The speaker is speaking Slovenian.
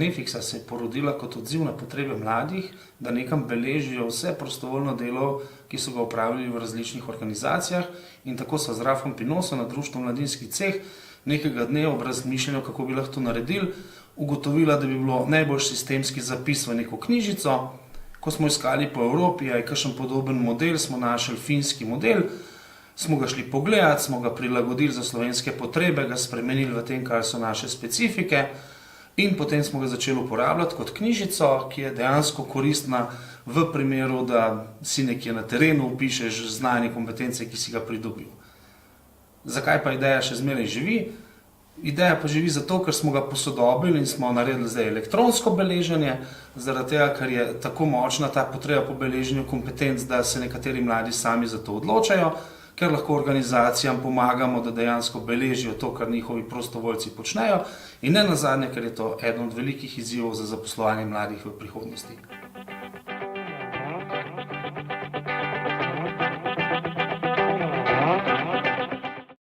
Nefixa se je porodila kot odziv na potrebe mladih, da nekam beležijo vse prostovoljno delo, ki so ga opravili v različnih organizacijah, in tako so z Rafom Pinoso na društvu Mladinski ceh nekega dne ob razmišljanju, kako bi lahko to naredili, ugotovila, da bi bilo najbolj sistemski zapis v neko knjižico. Ko smo iskali po Evropi, je kakšen podoben model, smo našli finski model, smo ga šli pogledati, smo ga prilagodili za slovenske potrebe, ga spremenili v tem, kar so naše specifike, in potem smo ga začeli uporabljati kot knjižico, ki je dejansko koristna v primeru, da si nekje na terenu vpišeš znanje, kompetence, ki si ga pridobil. Zakaj pa ideja še zmeraj živi? Ideja pa živi zato, ker smo ga posodobili in smo naredili zdaj elektronsko beleženje, zaradi tega, ker je tako močna ta potreba po beleženju kompetenc, da se nekateri mladi sami za to odločajo, ker lahko organizacijam pomagamo, da dejansko beležijo to, kar njihovi prostovoljci počnejo, in ne nazadnje, ker je to eden od velikih izzivov za zaposlovanje mladih v prihodnosti.